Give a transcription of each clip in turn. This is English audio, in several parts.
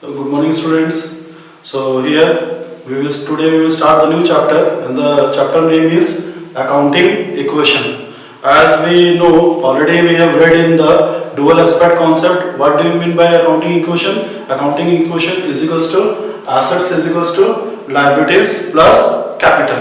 Good morning, students. So today we will start the new chapter, and the chapter name is accounting equation. As we know already, we have read in the dual aspect concept. What do you mean by accounting equation? Accounting equation is equals to assets is equals to liabilities plus capital.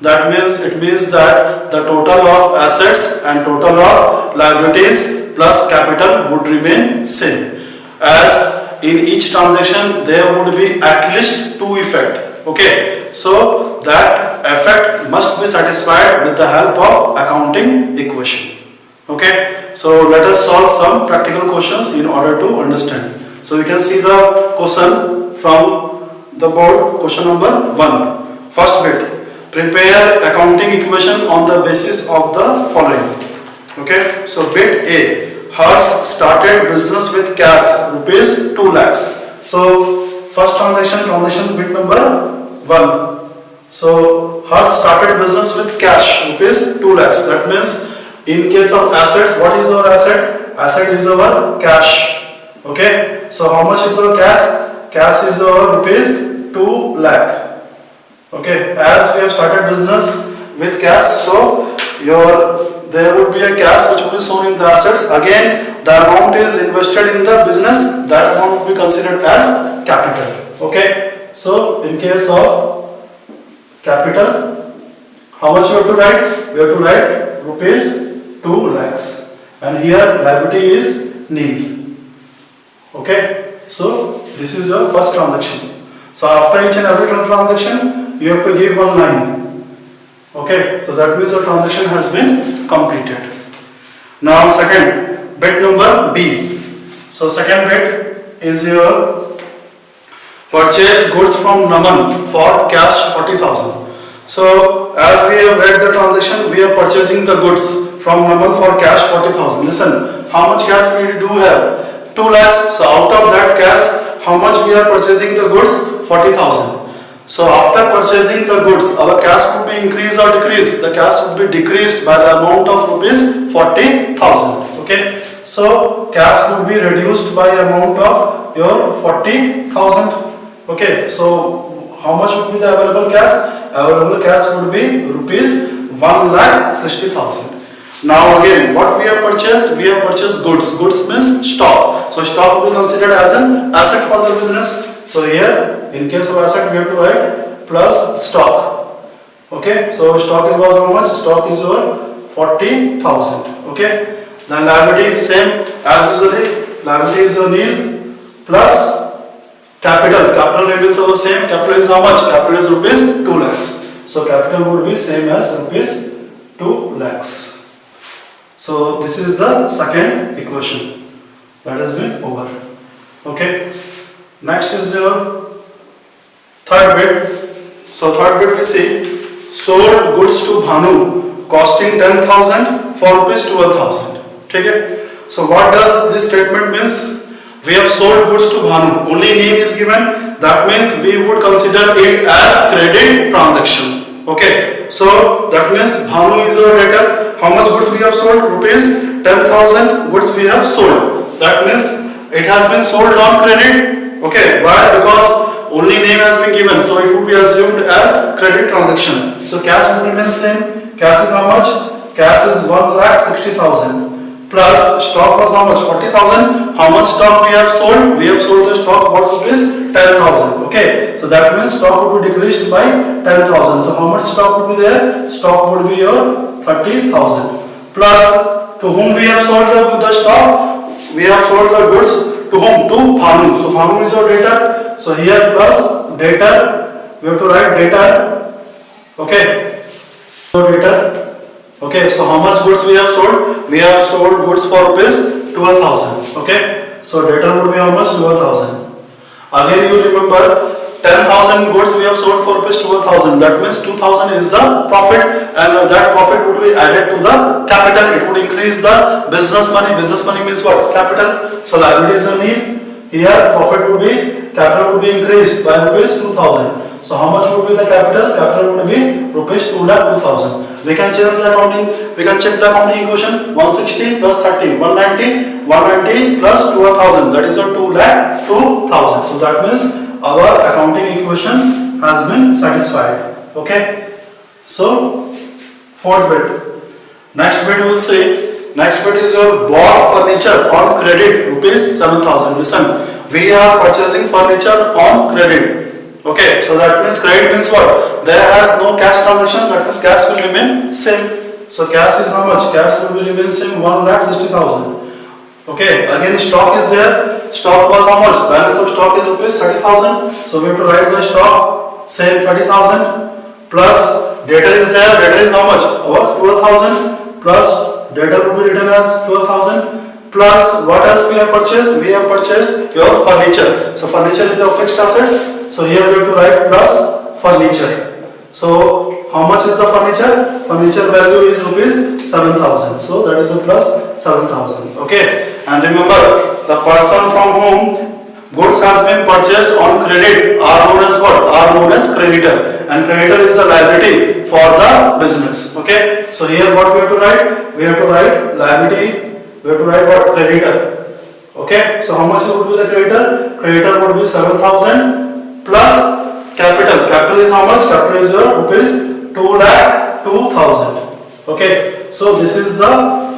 That means it means that the total of assets and total of liabilities plus capital would remain same, as in each transaction there would be at least two effect. Okay, so that effect must be satisfied with the help of accounting equation. Okay, so let us solve some practical questions in order to understand. So you can see the question from the board. Question number 1. First bit: prepare accounting equation on the basis of the following. Okay, so bit A: Hers started business with cash rupees 2 lakhs. So first transaction bit number 1. So Hers started business with cash rupees 2 lakhs. That means in case of assets, what is our asset? Asset is our cash. Okay. So how much is our cash? Cash is our rupees 2 lakh. Okay. As we have started business with cash, so there would be a cash which will be shown in the assets. Again, the amount is invested in the business, that amount will be considered as capital. Okay, so in case of capital, how much you have to write? We have to write rupees 2 lakhs, and here liability is nil. Okay, so this is your first transaction. So after each and every transaction, you have to give one line. Okay, so that means your transaction has been completed. Now second, bit number B. So second bit is your purchase goods from Naman for cash 40,000. So as we have read the transaction, we are purchasing the goods from Naman for cash 40,000. Listen, how much cash we do have? 2 lakhs. So out of that cash, how much we are purchasing the goods? 40,000. So after purchasing the goods, our cash would be increased or decreased? The cash would be decreased by the amount of rupees 40,000. Okay. So cash would be reduced by amount of your 40,000. Okay. So how much would be the available cash? Available cash would be rupees 1,60,000. Now again, what we have purchased? We have purchased goods. Goods means stock. So stock will be considered as an asset for the business. So here, in case of asset, we have to write plus stock. Okay, so stock was how much? Stock is over 40,000. Okay, then liability same as usually. Liability is nil plus capital. Capital remains our same. Capital is how much? Capital is rupees 2 lakhs. So capital would be same as rupees 2 lakhs. So this is the second equation that has been over. Okay. Next is your third bit. So third bit we see sold goods to Bhanu costing 10,000 for rupees 12,000. Okay. So what does this statement means? We have sold goods to Bhanu. Only name is given. That means we would consider it as credit transaction. Okay. So that means Bhanu is our debtor. How much goods we have sold? Rupees 10,000 goods we have sold. That means it has been sold on credit. Okay, why? Because only name has been given, so it would be assumed as credit transaction. So cash would remain same. Cash is how much? Cash is 1,60,000 plus stock was how much? 40,000. How much stock we have sold? We have sold the stock what rupees 10,000. Okay, so that means stock would be decreased by 10,000. So how much stock would be there? Stock would be your 30,000 plus to whom we have sold the stock? We have sold the goods. To whom? To Bhanu. So Bhanu is our debtor. So here plus debtor, we have to write debtor. Okay. So debtor. Okay. So how much goods we have sold? We have sold goods for rupees 12,000. Okay. So debtor would be how much? 12,000. Again you remember 10,000 goods we have sold for rupees 12,000. That means 2,000 is the profit, and that profit would be added to the capital. It would increase the business money. Business money means what? Capital. So liability is a nil. Here profit would be, capital would be increased by rupees 2,000. So how much would be the capital? Capital would be rupees 2,02,000. We can change the accounting. We can check the accounting equation. 160 plus 30, 190. 190 plus 12,000. That is a 2,02,000. So that means our accounting equation has been satisfied. Okay. So fourth bit. Next bit we will see. Next bit is your bought furniture on credit rupees 7,000. Listen, we are purchasing furniture on credit. Okay, so that means credit means what? There has no cash transaction. That means cash will remain same. So cash is how much? Cash will remain same 1,60,000. Okay, again stock is there. Stock was how much? Balance of stock is rupees 30,000. So we have to write the stock same 30,000 plus debtor is there. Debtor is how much? Our 12,000 plus debtor will be written as 12,000 plus what else we have purchased? We have purchased your furniture. So furniture is your fixed assets. So here we have to write plus furniture. So how much is the furniture? Furniture value is rupees 7,000. So that is a plus 7,000. Okay. And remember, the person from whom goods has been purchased on credit are known as what? Are known as creditor. And creditor is the liability for the business. Okay. So here what we have to write? We have to write liability. We have to write what? Creditor. Okay. So how much would be the creditor? Creditor would be 7,000 plus capital. Capital is how much? Capital is your rupees 2,02,000. Okay. So this is the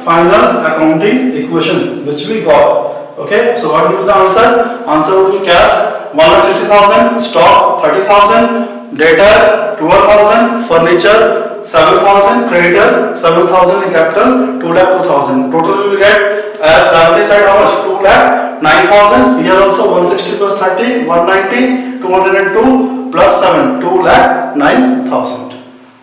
final accounting equation which we got. Okay. So what will be the answer? Answer would be cash 150,000, stock 30,000, debtor 12,000, furniture 7,000, creditor 7,000 in capital, 2,02,000. Total we will get as liability side how much? 2,09,000. Here also 160 plus 30, 190, 202 plus 7, 2,09,000.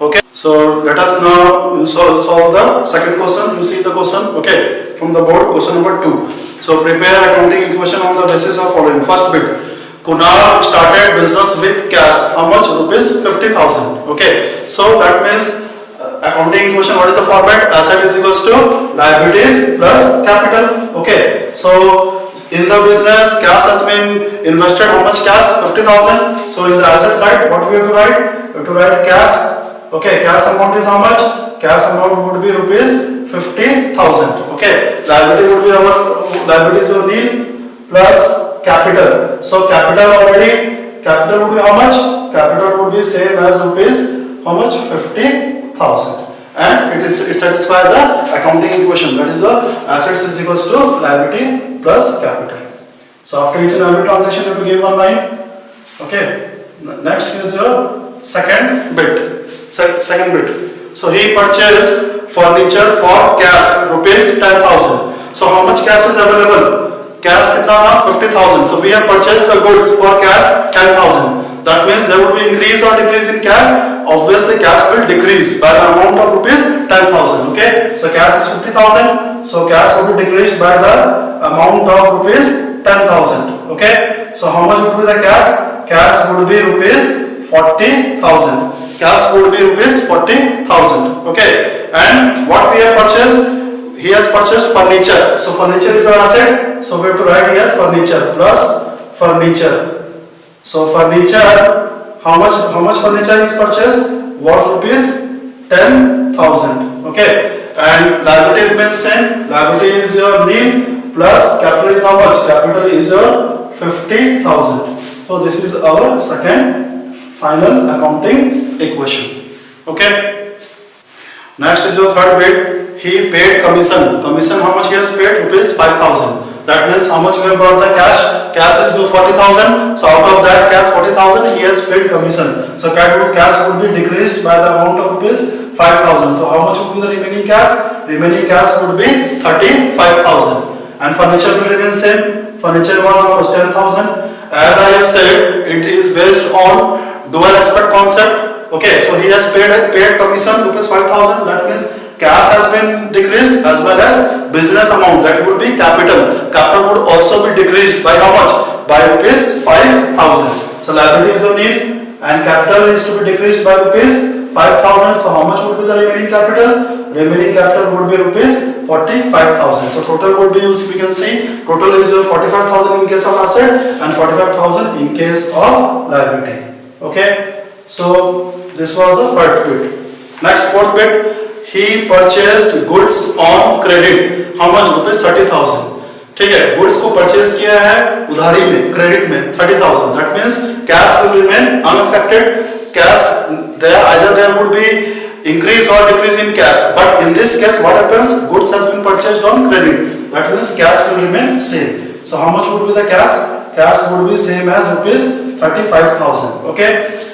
Okay. So let us now solve the second question. You see the question. Okay. From the board, question number 2. So prepare accounting equation on the basis of following. First bit. Kunal started business with cash. How much? Rupees 50,000. Okay. So that means accounting equation. What is the format? Asset is equals to liabilities plus capital. Okay. So in the business, cash has been invested. How much cash? 50,000. So in the asset side, what we have to write? We have to write cash. Okay. Cash amount is how much? Cash amount would be rupees 50,000. Okay. Liability would be our liabilities or nil plus capital. So capital already, capital would be how much? Capital would be same as rupees how much? 50,000. And it satisfies the accounting equation. That is the assets is equals to liability plus capital. So after each and every transaction you have to give one line. Okay. Next is your second bit. Second bit. So he purchased furniture for cash rupees 10,000. So how much cash is available? Cash kitna tha? 50,000. So we have purchased the goods for cash 10,000. That means there would be increase or decrease in cash. Obviously cash will decrease by the amount of rupees 10,000. Okay. So cash is 50,000. So cash will be decreased by the amount of rupees 10,000. Okay. So how much would be the cash? Cash would be rupees 40,000. Cash would be rupees 40,000. Okay. And what we have purchased? He has purchased furniture. So furniture is our asset. So we have to write here furniture plus furniture. So furniture, how much furniture is purchased? Worth rupees 10,000. Okay. And liability remains same. Liability is your nil plus capital is how much? Capital is your 50,000. So this is our second final accounting equation. Okay. Next is your third bit. He paid commission. Commission, how much he has paid? Rupees 5,000. That means how much we have got the cash? Cash is 40,000. So out of that cash 40,000, he has paid commission. So cash would be decreased by the amount of rupees 5,000. So how much would be the remaining cash? Remaining cash would be 35,000. And furniture will remain same. Furniture was almost 10,000. As I have said, it is based on dual aspect concept. Okay, so he has paid commission rupees 5,000. That means cash has been decreased as well as business amount, that would be capital. Capital would also be decreased by how much? By rupees 5,000. So liability is a nil and capital is to be decreased by rupees 5,000. So how much would be the remaining capital? Remaining capital would be rupees 45,000. So total would be, we can see, total is 45,000 in case of asset and 45,000 in case of liability. Okay. So this was the third bit. Next fourth bit, he purchased goods on credit. How much? Rupees 30,000. ठीक है, goods को purchase किया है उधारी में, credit में 30,000. That means cash will remain unaffected. Cash there, either there would be increase or decrease in cash. But in this case, what happens? Goods has been purchased on credit. That means cash will remain same. So how much would be the cash? Cash would be same as rupees 35,000. Okay.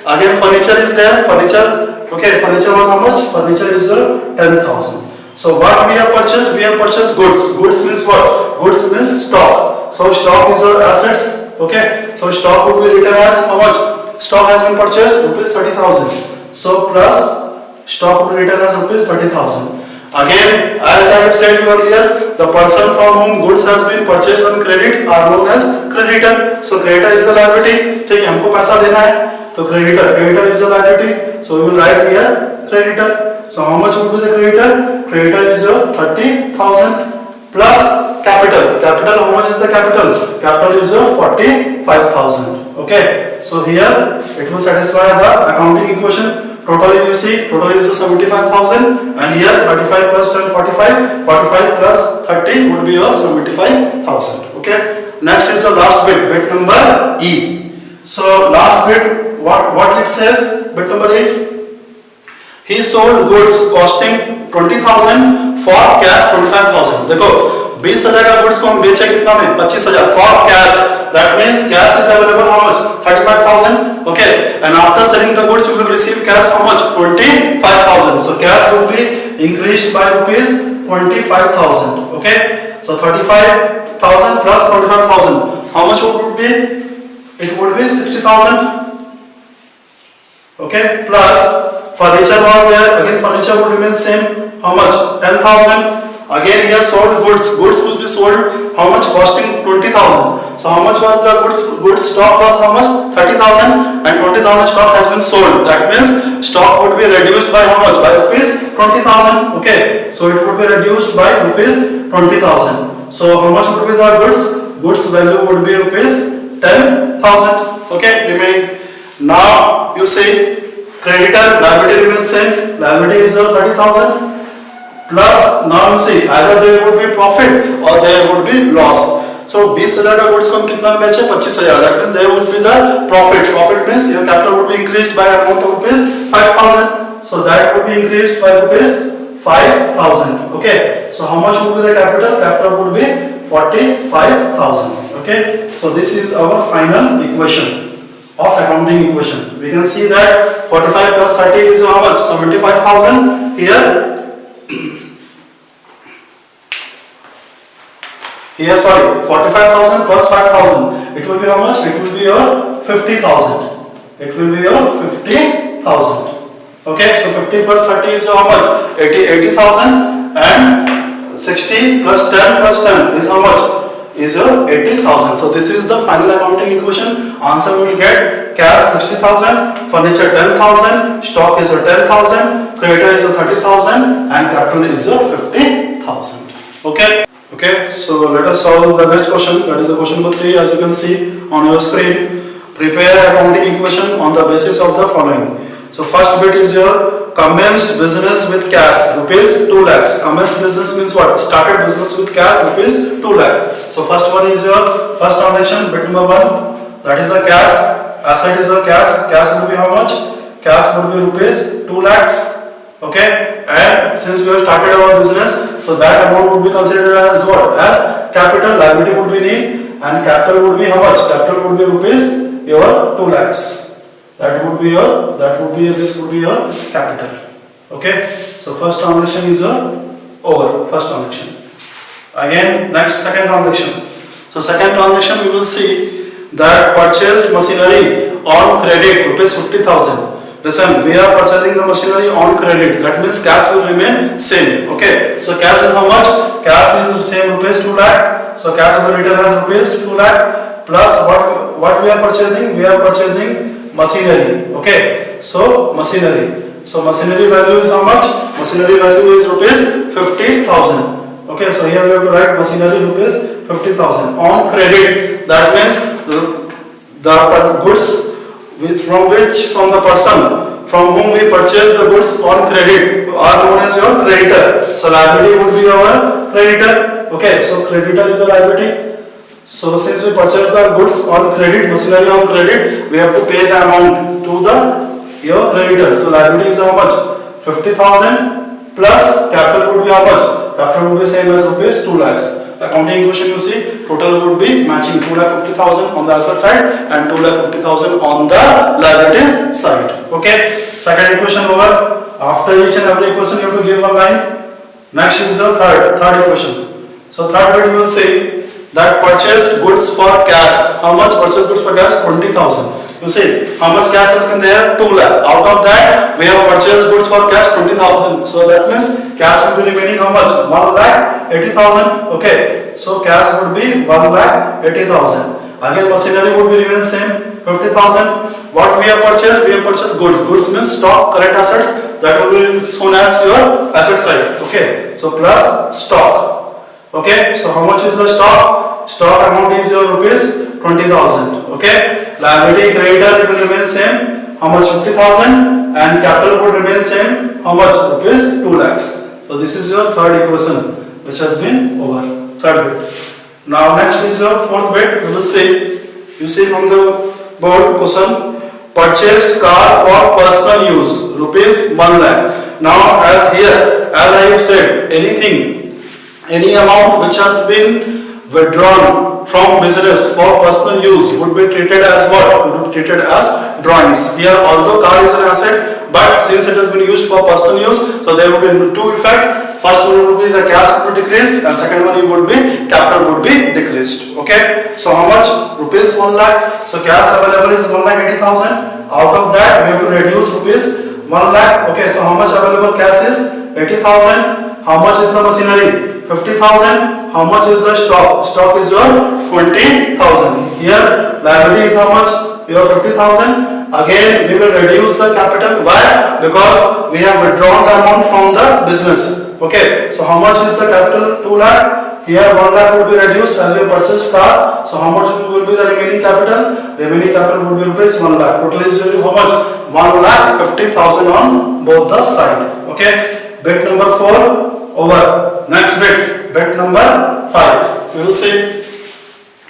Again, furniture is there. Furniture. Okay. Furniture was how much? Furniture is 10,000. So what we have purchased? We have purchased goods. Goods means what? Goods means stock. So stock is our assets. Okay. So stock would be written as how much? Stock has been purchased rupees 30,000. So plus stock would be written as rupees 30,000. Again, as I have said earlier, the person from whom goods has been purchased on credit are known as creditor. So creditor is the liability. ठीक है, हमको पैसा देना है तो creditor. Creditor is the liability. So we will write here creditor. So how much would be the creditor? Creditor is 30,000 plus capital. Capital, how much is the capital? Capital is 45,000. Okay. So here it will satisfy the accounting equation. Total you see, total is 75,000, and here 35 plus 10, 45. 45 plus 30 would be your 75,000. Okay. Next is the last bit, bit number E. So last bit, what it says? Bit number E. He sold goods costing 20,000 for cash 25,000. देखो 20,000 का goods को हम बेचे कितना में? 25,000 for cash. That means cash is available how much? 35,000. Okay. And after selling the goods, we will receive cash how much? 25,000. So cash will be increased by rupees 25,000. Okay. So 35,000 plus 25,000. How much would it be? It would be 60,000. Okay. Plus furniture was there. Again, furniture would remain same. How much? 10,000. Again, here sold goods. Goods will be sold. How much? Costing 20,000. So how much was the goods stock was how much? 30,000, and 20,000 stock has been sold. That means stock would be reduced by how much? By rupees 20,000. Okay. So it would be reduced by rupees 20,000. So how much would be the goods? Goods value would be rupees 10,000. Okay. Remaining. Now you see creditor liability remains same. Liability is 30,000. Plus now you see either there would be profit or there would be loss. So 20,000 का goods को हम कितना में बेचे? 25,000. That means there would be the profit. Profit means your capital would be increased by amount of rupees 5,000. So that would be increased by rupees 5,000. Okay. So how much would be the capital? Capital would be 45,000. Okay. So this is our final equation of accounting equation. We can see that 45 plus 30 is how much? 75,000. Here sorry, 45,000 plus 5,000. It will be how much? It will be your 50,000. It will be your 50,000. Okay, so 50 plus 30 is how much? 80,000, and 60 plus 10 plus 10 is how much? Is 80,000. So this is the final accounting equation. Answer we will get cash 60,000, furniture 10,000, stock is 10,000, creditor is 30,000, and capital is 50,000. Okay. Okay, so let us solve the next question. That is the question number 3. As you can see on your screen, prepare accounting equation on the basis of the following. So first bit is your commenced business with cash rupees 2 lakhs. Commenced business means what? Started business with cash rupees 2 lakh. So first one is your first transaction, bit number 1. That is the cash. Asset is the cash. Cash would be how much? Cash would be rupees 2 lakhs. Okay, and since we have started our business, so that amount would be considered as what? As capital. Liability would be nil, and capital would be how much? Capital would be rupees your 2 lakhs. That would be this would be your capital. Okay, so first transaction is over. First transaction. Again, next second transaction. So second transaction we will see that purchased machinery on credit rupees 50,000. Listen, we are purchasing the machinery on credit. That means cash will remain same. Okay. So cash is how much? Cash is same rupees 2 lakh. So cash will be written as rupees 2 lakh plus what we are purchasing? We are purchasing machinery. Okay. So machinery. So machinery value is how much? Machinery value is rupees 50,000. Okay. So here we have to write machinery rupees 50,000 on credit. That means the goods from the person from whom we purchase the goods on credit are known as your creditor. So liability would be our creditor. Okay, so creditor is a liability. So since we purchase the goods on credit, machinery on credit, we have to pay the amount to your creditor. So liability is how much? 50,000 plus capital would be how much? Capital would be same as rupees 2 lakhs. Accounting equation you see, total would be matching 2,50,000 on the asset side and 2,50,000 on the liabilities side. Okay. Second equation over. After each and every equation you have to give one line. Next is the third equation. So third bit we will say that purchased goods for cash. How much purchased goods for cash? 20,000. You see, how much cash has been there? 2 lakh. Out of that, we have purchased goods for cash 20,000. So that means cash will be remaining how much? 1,80,000. Okay. So cash would be 1,80,000. Again, machinery would be remain same 50,000. What we have purchased? We have purchased goods. Goods means stock, current assets. That will be shown as your asset side. Okay. So plus stock. Okay. So how much is the stock? Stock amount is your rupees 20,000. Okay. Liability creditor will remain same. How much? 50,000. And capital would remain same. How much? Rupees 2 lakhs. So this is your third equation which has been over. Third bit. Now next is your fourth bit. We will see. You see from the board question. Purchased car for personal use. Rupees 1 lakh. Now as here, as I have said, any amount which has been withdrawn from business for personal use would be treated as what? Would be treated as drawings. Here although car is an asset, but since it has been used for personal use, so there would be two effects. First one would be the cash would be decreased and second one would be capital would be decreased. Okay. So how much? Rupees 1 lakh. So cash available is 1,80,000. Out of that we have to reduce rupees 1 lakh. Okay. So how much available cash is? 80,000. How much is the machinery? 50,000. How much is the stock? Stock is your 20,000. Here liability is how much? Your 50,000. Again we will reduce the capital. Why? Because we have withdrawn the amount from the business. Okay. So how much is the capital? 2 lakh. Here 1 lakh would be reduced as we purchased car. So how much will be the remaining capital? Remaining capital would be rupees 1 lakh. Total is how much? 1,50,000 on both the side. Okay. Bit number 4 over. Next bit. Bit number 5. We will see.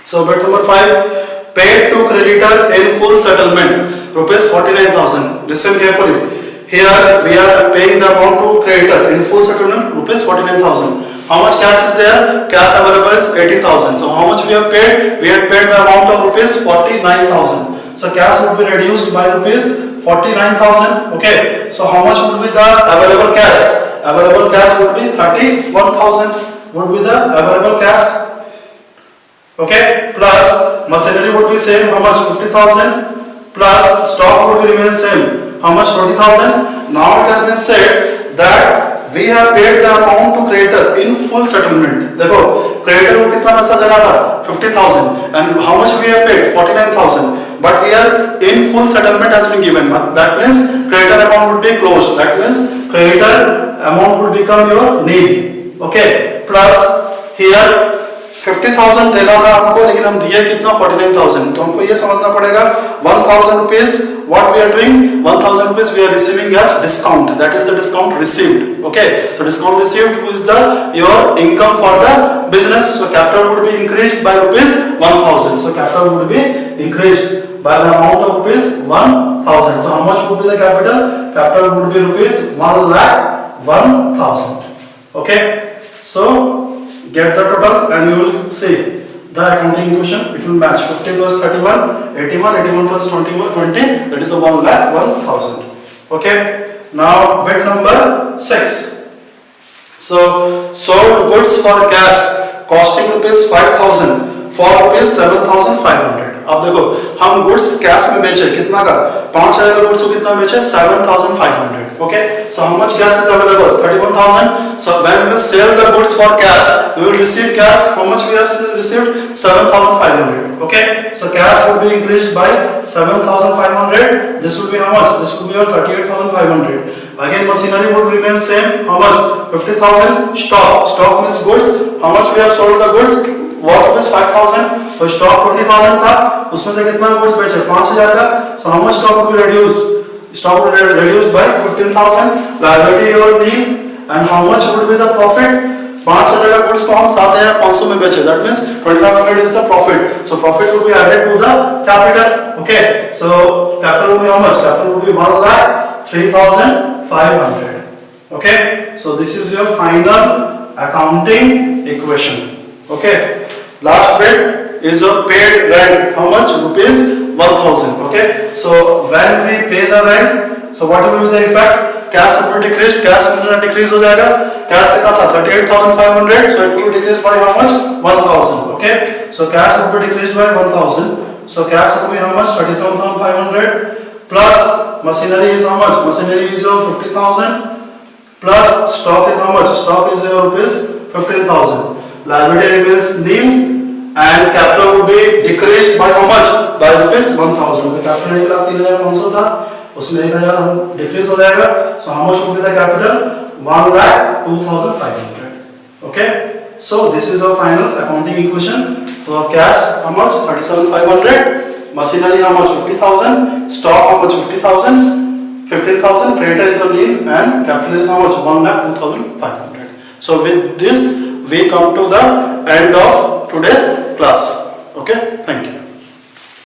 So bit number 5. Paid to creditor in full settlement. Rupees 49,000. Listen carefully. Here we are paying the amount to creditor in full settlement. Rupees 49,000. How much cash is there? Cash available is 80,000. So how much we have paid? We have paid the amount of rupees 49,000. So cash would be reduced by rupees 49,000. Okay. So how much would be the available cash? Available cash would be 31,000. Would be the available cash. Okay. Plus machinery would be same. How much? 50,000. Plus stock would be remain same. How much? 20,000. Now it has been said that we have paid the amount to creditor in full settlement. देखो creditor को कितना पैसा देना था? 50,000. And how much we have paid? 49,000. But here in full settlement has been given. That means creditor amount would be closed. That means creditor amount would become your nil. Okay. Plus here 50,000 देना था हमको, लेकिन हम दिए कितना? 49,000. तो हमको ये समझना पड़ेगा 1,000 rupees. What we are doing? 1,000 rupees we are receiving as discount. That is the discount received. Okay. So discount received is your income for the business. So capital would be increased by rupees 1,000. So capital would be increased by the amount of rupees 1,000. So how much would be the capital? Capital would be rupees 1,01,000. Okay. So get the total and you will see the accounting equation. It will match 50 plus 31, 81, 81 plus 21, 20. That is the 1,01,000. Okay. Now bit number 6. So sold goods for cash costing rupees 5,000 for rupees 7,500. अब देखो हम goods cash में बेचे कितना का? 5,000 का goods को कितना बेचे? 7,500. Okay. So how much cash is available? 31,000. So when we sell the goods for cash, we will receive cash. How much we have received? 7,500. Okay. So cash would be increased by 7,500. This will be how much? This will be your 38,500. Again machinery would remain same. How much? 50,000. Stock. Stock means goods. How much we have sold the goods? What is 5,000? तो stock 20,000 था, उसमें से कितना goods बेचे 5,000 का, so how much stock would be reduced, stock would be reduced by 15,000, liability or nil, and how much would be the profit, 5,000 का goods को हम 7,500 में बेचे, that means 2,500 is the profit, so profit would be added to the capital. Okay, so capital would be how much, capital would be 1,03,500. Okay, so this is your final accounting equation. Okay, last bit is your paid rent, how much, rupees 1,000. Okay, so when we pay the rent, so what will be the effect, cash will be decreased, cash will decrease हो जाएगा, cash कितना था 38,500, so it will decrease by how much, 1,000. Okay, so cash will be decreased by 1,000, so cash will be how much, 37,500, plus machinery is how much, machinery is your 50,000, plus stock is how much, stock is your rupees 15,000, liability remains nil, and capital will be decreased by how much, by rupees 1,000. The capital 1,03,500 था, उसमें 1,000 decrease हो जाएगा, so how much will be the capital, 1,02,500. Okay, so this is our final accounting equation. So cash how much, 37,500, machinery how much, 50,000, stock how much, 50,000, 15,000, creditor is a nil, and capital is how much, 1,02,500. So with this we come to the end of today's class. Okay, thank you.